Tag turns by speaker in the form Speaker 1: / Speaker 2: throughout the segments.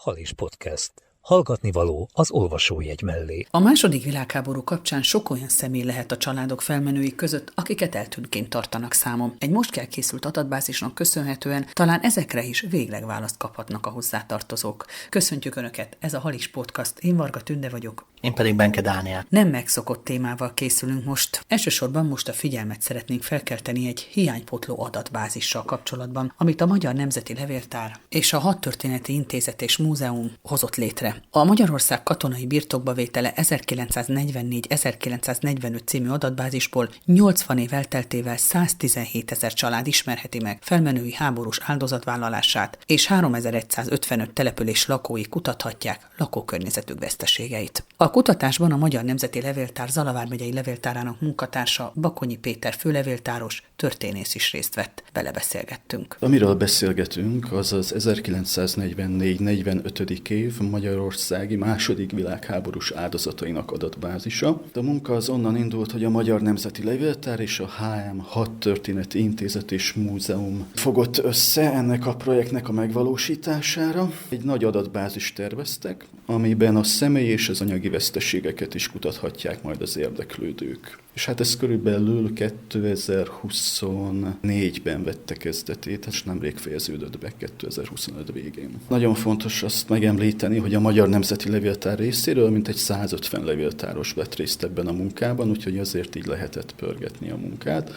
Speaker 1: Halis Podcast. Hallgatni való az olvasójegy mellé.
Speaker 2: A második világháború kapcsán sok olyan személy lehet a családok felmenői között, akiket eltűntként tartanak számon. Egy most készült adatbázisnak köszönhetően talán ezekre is végleg választ kaphatnak a hozzátartozók. Köszöntjük Önöket, ez a Halis Podcast, én Varga Tünde vagyok.
Speaker 3: Én pedig Benke Dániel.
Speaker 2: Nem megszokott témával készülünk most. Elsősorban most a figyelmet szeretnénk felkelteni egy hiánypótló adatbázissal kapcsolatban, amit a Magyar Nemzeti Levéltár és a Hadtörténeti Intézet és Múzeum hozott létre. A Magyarország katonai birtokba vétele 1944-1945 című adatbázisból 80 év elteltével 117 000 család ismerheti meg felmenői háborús áldozatvállalását, és 3155 település lakói kutathatják lakókörnyezetük veszteségeit. A kutatásban a Magyar Nemzeti Levéltár Zala vármegyei levéltárának munkatársa Bakonyi Péter főlevéltáros, történész is részt vett. Belebeszélgettünk.
Speaker 4: Amiről beszélgetünk, az az 1944-45. év magyarországi második világháborús áldozatainak adatbázisa. A munka az onnan indult, hogy a Magyar Nemzeti Levéltár és a HM Hadtörténeti Intézet és Múzeum fogott össze ennek a projektnek a megvalósítására. Egy nagy adatbázist terveztek, amiben a személyi és az anyagi veszteségeket is kutathatják majd az érdeklődők. És hát ez körülbelül 2024-ben vette kezdetét, és nemrég fejeződött be 2025 végén. Nagyon fontos azt megemlíteni, hogy a Magyar Nemzeti Levéltár részéről mintegy 150 levéltáros vett részt ebben a munkában, úgyhogy azért így lehetett pörgetni a munkát.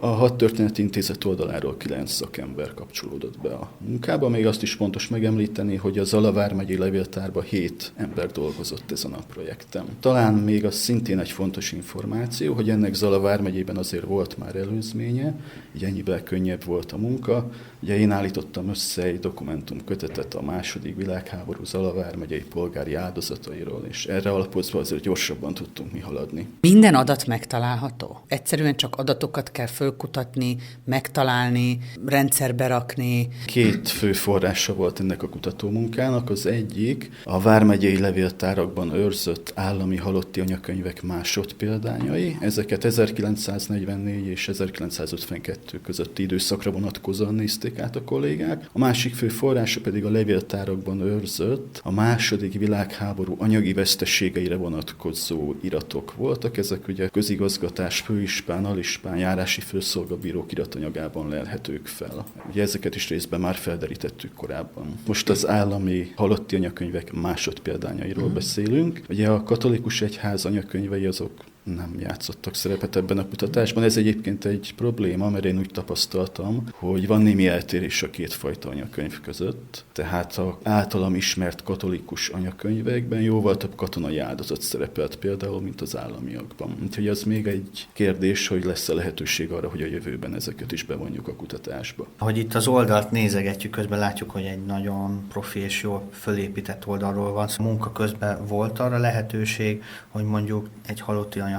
Speaker 4: A Hadtörténeti Intézet oldaláról 9 szakember kapcsolódott be a munkába. Még azt is fontos megemlíteni, hogy a Zala vármegyei levéltárban 7 ember dolgozott ezen a projekten. Talán még az szintén egy fontos információ, hogy ennek Zala vármegyében azért volt már előzménye, így ennyivel könnyebb volt a munka. Ugye én állítottam össze egy dokumentumkötetet a második világháború Zala vármegyei polgári áldozatairól, és erre alapozva azért gyorsabban tudtunk mi haladni.
Speaker 2: Minden adat megtalálható? Egyszerűen csak adatokat kell fölkutatni, megtalálni, rendszerbe rakni.
Speaker 4: 2 fő forrása volt ennek a kutatómunkának. Az egyik a vármegyei levéltárakban őrzött állami halotti anyakönyvek másodpéldányai. Ezeket 1944 és 1952 közötti időszakra vonatkozóan nézték át a kollégák. A másik fő forrása pedig a levéltárakban őrzött a második világháború anyagi veszteségeire vonatkozó iratok voltak. Ezek ugye közigazgatás, főispán, alispán, járási főszolgabírók iratanyagában lelhetők fel. Ugye ezeket is részben már felderítettük korábban. Most az állami halotti anyakönyvek másodpéldányairól beszélünk. Ugye a katolikus egyház anyakönyvei azok nem játszottak szerepet ebben a kutatásban. Ez egyébként egy probléma, mert én úgy tapasztaltam, hogy van némi eltérés a 2 fajta anyakönyv között. Tehát az általam ismert katolikus anyakönyvekben jóval több katonai áldozat szerepelt például, mint az államiakban. Úgyhogy az még egy kérdés, hogy lesz-e lehetőség arra, hogy a jövőben ezeket is bevonjuk a kutatásba.
Speaker 3: Ahogy itt az oldalt nézegetjük, közben látjuk, hogy egy nagyon profi és jól fölépített oldalról van. A munka közben volt arra lehetőség, hogy mondjuk egy halotti anyakönyv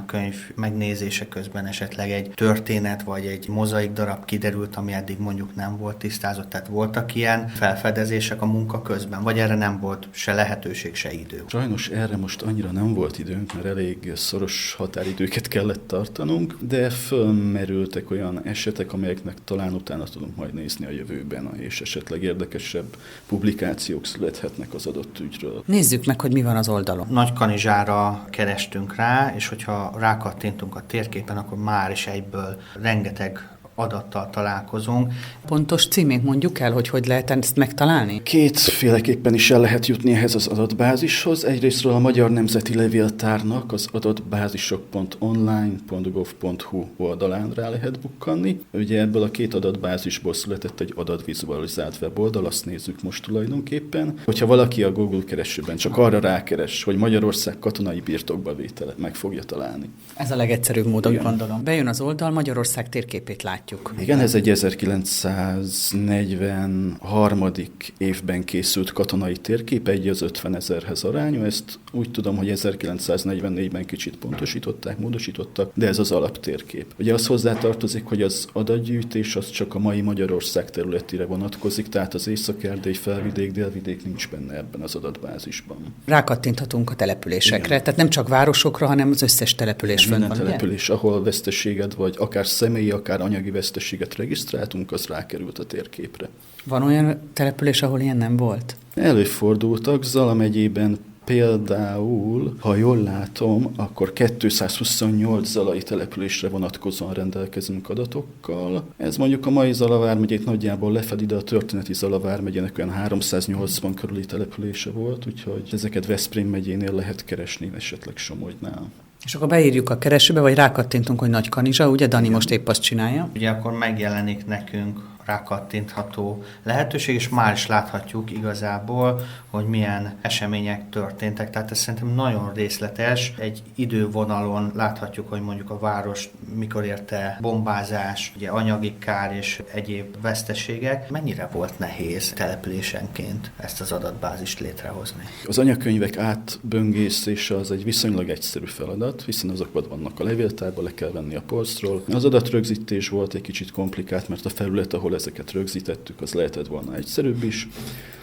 Speaker 3: megnézése közben esetleg egy történet vagy egy mozaik darab kiderült, ami eddig mondjuk nem volt tisztázott, tehát voltak ilyen felfedezések a munka közben, vagy erre nem volt se lehetőség, se idő?
Speaker 4: Sajnos erre most annyira nem volt időnk, mert elég szoros határidőket kellett tartanunk, de fölmerültek olyan esetek, amelyeknek talán utána tudunk majd nézni a jövőben, és esetleg érdekesebb publikációk születhetnek az adott ügyről.
Speaker 2: Nézzük meg, hogy mi van az oldalon.
Speaker 3: Nagykanizsára kerestünk rá, és hogyha rákattintunk a térképen, akkor már is egyből rengeteg adattal találkozunk.
Speaker 2: Pontos címét mondjuk el, hogy lehet ezt megtalálni?
Speaker 4: 2 féleképpen is el lehet jutni ehhez az adatbázishoz. Egyrésztről a Magyar Nemzeti Levéltárnak az adatbázisok.online.gov.hu oldalán rá lehet bukkanni. Ugye ebből a 2 adatbázisból született egy adatvizualizált weboldal, azt nézzük most tulajdonképpen. Hogyha valaki a Google keresőben csak arra rákeres, hogy Magyarország katonai birtokba vétele, meg fogja találni.
Speaker 2: Ez a legegyszerűbb módon, gondolom. Bejön az oldal, Magyarország térképét látjuk.
Speaker 4: Igen, ez egy 1943. évben készült katonai térkép, 1:50 000-hez arányú. Ezt úgy tudom, hogy 1944-ben kicsit pontosították, módosítottak, de ez az alaptérkép. Ugye az hozzátartozik, hogy az adatgyűjtés az csak a mai Magyarország területére vonatkozik, tehát az Észak-Erdély, Felvidék, Délvidék nincs benne ebben az adatbázisban.
Speaker 2: Rákattinthatunk a településekre, igen. Tehát nem csak városokra, hanem az összes település
Speaker 4: minden település, ahol veszteséged vagy akár személyi, akár anyagi veszteséget regisztráltunk, az rákerült a térképre.
Speaker 2: Van olyan település, ahol ilyen nem volt?
Speaker 4: Előfordultak. Zala megyében például, ha jól látom, akkor 228 zalai településre vonatkozóan rendelkezünk adatokkal. Ez mondjuk a mai Zala vármegyét nagyjából lefedi, de a történeti Zala vármegyének olyan 380 körüli települése volt, úgyhogy ezeket Veszprém megyénél lehet keresni, esetleg Somogynál.
Speaker 2: És akkor beírjuk a keresőbe, vagy rákattintunk, hogy Nagykanizsa, ugye Dani most épp azt csinálja.
Speaker 3: Ugye akkor megjelenik nekünk rákattintható lehetőség, és már is láthatjuk igazából, hogy milyen események történtek. Tehát ez szerintem nagyon részletes. Egy idővonalon láthatjuk, hogy mondjuk a város mikor érte bombázás, ugye anyagi kár és egyéb veszteségek. Mennyire volt nehéz településenként ezt az adatbázist létrehozni?
Speaker 4: Az anyakönyvek átböngészése az egy viszonylag egyszerű feladat, hiszen azok vannak a levéltárban, le kell venni a polcról. Az adatrögzítés volt egy kicsit komplikált, mert a felület, ahol ezeket rögzítettük, az lehetett volna egyszerűbb is.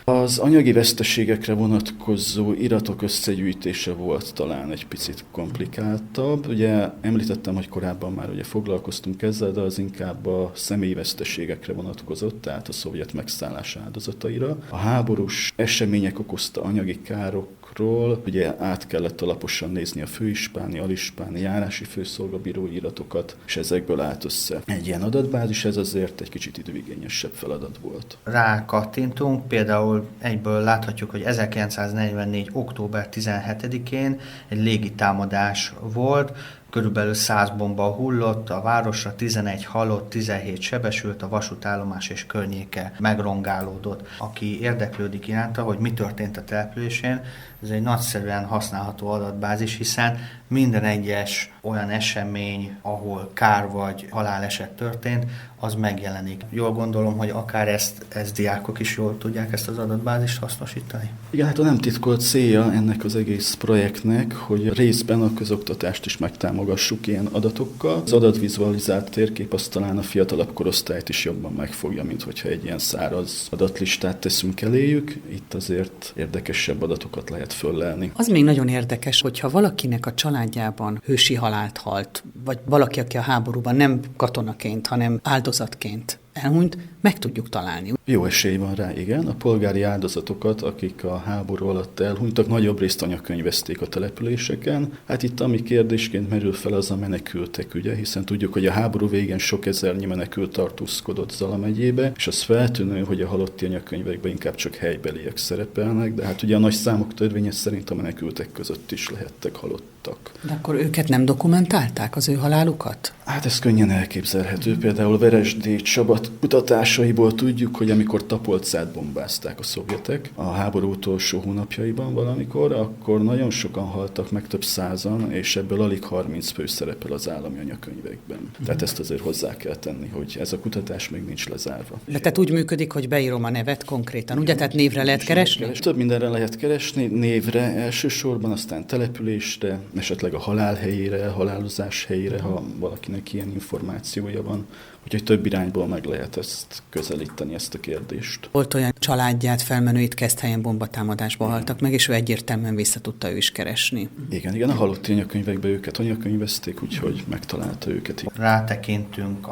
Speaker 4: Az anyagi veszteségekre vonatkozó iratok összegyűjtése volt talán egy picit komplikáltabb. Ugye említettem, hogy korábban már ugye foglalkoztunk ezzel, de az inkább a személyi veszteségekre vonatkozott, tehát a szovjet megszállás áldozataira. A háborús események okozta anyagi károkról ugye át kellett alaposan nézni a főispáni, alispáni, járási főszolgabírói iratokat, és ezekből állt össze egy ilyen adatbázis, ez azért egy kicsit időigényesebb feladat volt.
Speaker 3: Rákattintunk, például egyből láthatjuk, hogy 1944. október 17-én egy légitámadás volt, körülbelül 100 bomba hullott a városra, 11 halott, 17 sebesült, a vasútállomás és környéke megrongálódott. Aki érdeklődik iránta, hogy mi történt a településén, ez egy nagyszerűen használható adatbázis, hiszen minden egyes olyan esemény, ahol kár vagy haláleset történt, az megjelenik. Jól gondolom, hogy akár ezt diákok is jól tudják ezt az adatbázist hasznosítani.
Speaker 4: Igen, hát a nem titkolt célja ennek az egész projektnek, hogy részben a közoktatást is megtámogassuk ilyen adatokkal. Az adatvizualizált térkép az talán a fiatalabb korosztályt is jobban megfogja, mint hogyha egy ilyen száraz adatlistát teszünk eléjük. Itt azért érdekesebb adatokat lehet föllelni.
Speaker 2: Az még nagyon érdekes, hogyha valakinek a családjában hősi halált halt, vagy valaki, aki a háborúban nem katonaként, hanem áldozatként elhunyt, meg tudjuk találni.
Speaker 4: Jó esély van rá, igen. A polgári áldozatokat, akik a háború alatt elhunytak, nagyobb részt anyakönyvezték a településeken. Hát itt ami kérdésként merül fel, az a menekültek ügye, hiszen tudjuk, hogy a háború végén sok ezernyi menekült tartózkodott Zala megyébe, és az feltűnő, hogy a halotti anyakönyvekben inkább csak helybeliek szerepelnek, de hát ugye a nagy számok törvénye szerint a menekültek között is lehettek halottak.
Speaker 2: De akkor őket nem dokumentálták, az ő halálukat?
Speaker 4: Hát ez könnyen elképzelhető. Például Veresd Csaba kutatásaiból tudjuk, hogy amikor Tapolcát bombázták a szovjetek a háború utolsó hónapjaiban valamikor, akkor nagyon sokan haltak meg, több százan, és ebből alig 30 fő szerepel az állami anyakönyvekben. Tehát ezt azért hozzá kell tenni, hogy ez a kutatás még nincs lezárva.
Speaker 2: De tehát úgy működik, hogy beírom a nevet konkrétan, ugye? Tehát névre lehet keresni?
Speaker 4: Több mindenre lehet keresni, névre elsősorban, aztán településre, esetleg a halálhelyére, halálozás helyére, ha valakinek ilyen információja van. Úgyhogy több irányból meg lehet ezt közelíteni, ezt a kérdést.
Speaker 2: Volt olyan családját, felmenőit Keszthelyen bombatámadásban haltak meg, és ő egyértelműen vissza tudta ő is keresni.
Speaker 4: Igen, a halotti anyakönyvekben őket anyakönyvezték, úgyhogy megtalálta őket.
Speaker 3: Rátekintünk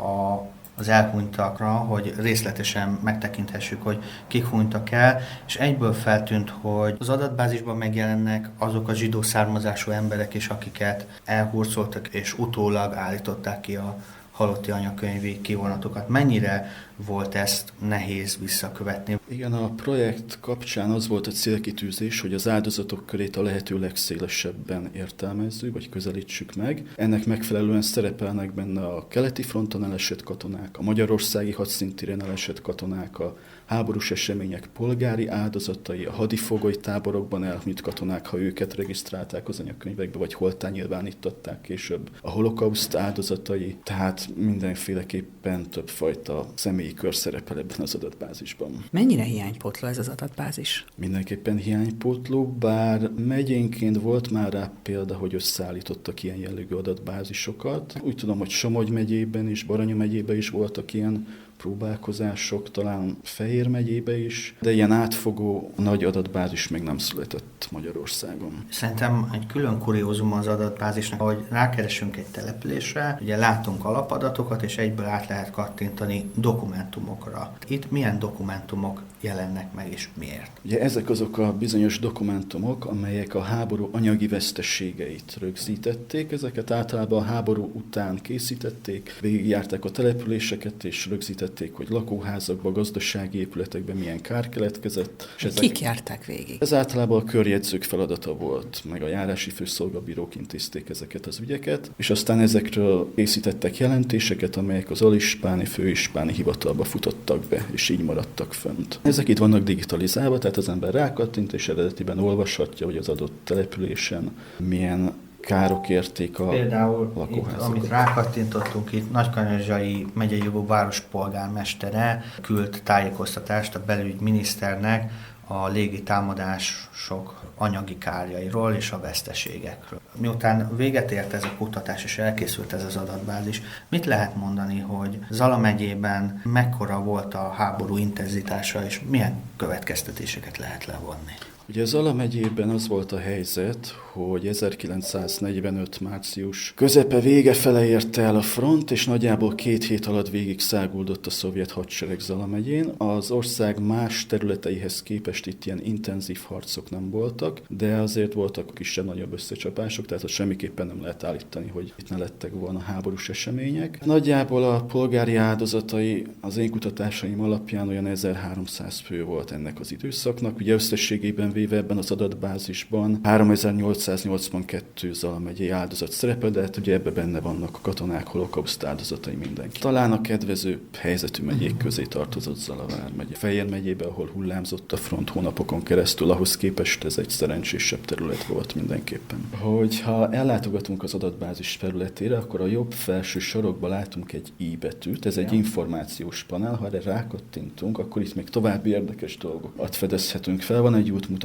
Speaker 3: az elhunytakra, hogy részletesen megtekinthessük, hogy kik hunytak el, és egyből feltűnt, hogy az adatbázisban megjelennek azok a zsidó származású emberek is, akiket elhurcoltak, és utólag állították ki a halotti anyakönyvi kivonatokat. Mennyire volt ezt nehéz visszakövetni?
Speaker 4: Igen, a projekt kapcsán az volt a célkitűzés, hogy az áldozatok körét a lehető legszélesebben értelmezzük, vagy közelítsük meg. Ennek megfelelően szerepelnek benne a keleti fronton elesett katonák, a magyarországi hadszintéren elesett katonák, a háborús események polgári áldozatai, a hadifogoly táborokban elhunyt katonák, ha őket regisztrálták az anyakönyvekbe, vagy holttá nyilvánították később, a holokauszt áldozatai, tehát mindenféleképpen többfajta személyi kör szerepel ebben az adatbázisban.
Speaker 2: Mennyire hiánypótló ez az adatbázis?
Speaker 4: Mindenképpen hiánypótló, bár megyénként volt már rá példa, hogy összeállítottak ilyen jellegű adatbázisokat. Úgy tudom, hogy Somogy megyében és Baranya megyében is voltak ilyen próbálkozások, talán Fejér megyébe is, de ilyen átfogó nagy adatbázis még nem született Magyarországon.
Speaker 3: Szerintem egy külön kuriózum az adatbázisnak, hogy rákeresünk egy településre, ugye látunk alapadatokat, és egyből át lehet kattintani dokumentumokra. Itt milyen dokumentumok jelennek meg, és miért?
Speaker 4: Ugye ezek azok a bizonyos dokumentumok, amelyek a háború anyagi veszteségeit rögzítették. Ezeket általában a háború után készítették, végigjárták a településeket, és rögzítették, hogy lakóházakban, gazdasági épületekben milyen kár keletkezett.
Speaker 2: Kik járták végig?
Speaker 4: Ez általában a körjegyzők feladata volt, meg a járási főszolgabírók intézték ezeket az ügyeket, és aztán ezekről készítettek jelentéseket, amelyek az alispáni, főispáni hivatalba futottak be, és így maradtak fönt. Ezek itt vannak digitalizálva, tehát az ember rákattint, és eredetiben olvashatja, hogy az adott településen milyen károk érték a
Speaker 3: például
Speaker 4: lakóházakat.
Speaker 3: Itt, amit rákattintottunk, itt Nagykanizsai megyei jogú várospolgármestere küld tájékoztatást a belügyminiszternek a légi támadások anyagi kárjairól és a veszteségekről. Miután véget ért ez a kutatás és elkészült ez az adatbázis, mit lehet mondani, hogy Zala megyében mekkora volt a háború intenzitása, és milyen következtetéseket lehet levonni?
Speaker 4: Ugye Zala megyében az volt a helyzet, hogy 1945. március közepe vége fele érte el a front, és nagyjából 2 hét alatt végig száguldott a szovjet hadsereg Zala megyén. Az ország más területeihez képest itt ilyen intenzív harcok nem voltak, de azért voltak kisebb-nagyobb összecsapások, tehát semmiképpen nem lehet állítani, hogy itt ne lettek volna háborús események. Nagyjából a polgári áldozatai az én kutatásaim alapján olyan 1300 fő volt ennek az időszaknak. Ugye összességében véve ebben az adatbázisban 3882 Zala megyei áldozat szerepel, de hát ugye ebben benne vannak a katonák, holokauszt áldozatai, mindenki. Talán a kedvező helyzetű megyék közé tartozott Zala vármegye. Fejér megyébe, ahol hullámzott a front hónapokon keresztül, ahhoz képest ez egy szerencsésebb terület volt mindenképpen. Hogyha ellátogatunk az adatbázis területére, akkor a jobb felső sarokban látunk egy I betűt, ez egy információs panel, ha erre rákattintunk, akkor itt még további érdekes dolgokat fedezhetünk fel. Van egy útmutató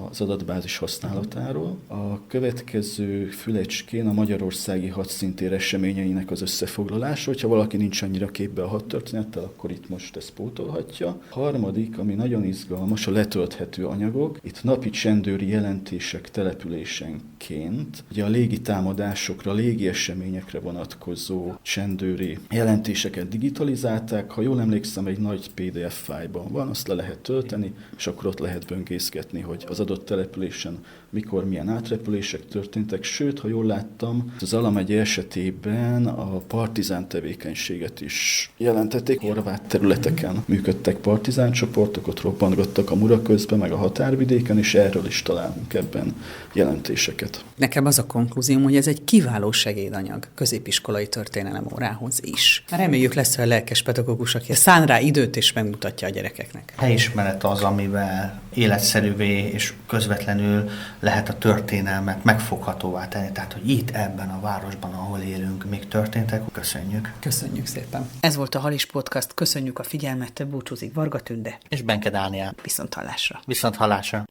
Speaker 4: az adatbázis használatáról. A következő fülecskén a magyarországi hadszintér eseményeinek az összefoglalása, hogyha valaki nincs annyira képbe a hadtörténettel, akkor itt most ezt pótolhatja. A harmadik, ami nagyon izgalmas, a letölthető anyagok. Itt napi csendőri jelentések településenként, ugye a légitámadásokra, légi eseményekre vonatkozó csendőri jelentéseket digitalizálták. Ha jól emlékszem, egy nagy PDF fájlban van, azt le lehet tölteni, és akkor ott lehet böngészgetni, hogy az adott településen mikor milyen átrepülések történtek, sőt, ha jól láttam, az Zala megye esetében a partizán tevékenységet is jelentették. Horvát területeken működtek partizán csoportok, ott robbantgattak a Mura közben, meg a határvidéken, és erről is találunk ebben jelentéseket.
Speaker 2: Nekem az a konklúzióm, hogy ez egy kiváló segédanyag középiskolai történelem órához is. Reméljük lesz olyan lelkes pedagógus, aki szán rá időt és megmutatja a gyerekeknek.
Speaker 3: Helyismeret az, amivel életszerűvé és közvetlenül lehet a történelmet megfoghatóvá tenni. Tehát, hogy itt ebben a városban, ahol élünk, még történtek. Köszönjük.
Speaker 2: Köszönjük szépen. Ez volt a Halis Podcast. Köszönjük a figyelmet. Búcsúzik Varga Tünde
Speaker 3: És Benke Dániel.
Speaker 2: Viszonthallásra.
Speaker 3: Viszonthallásra.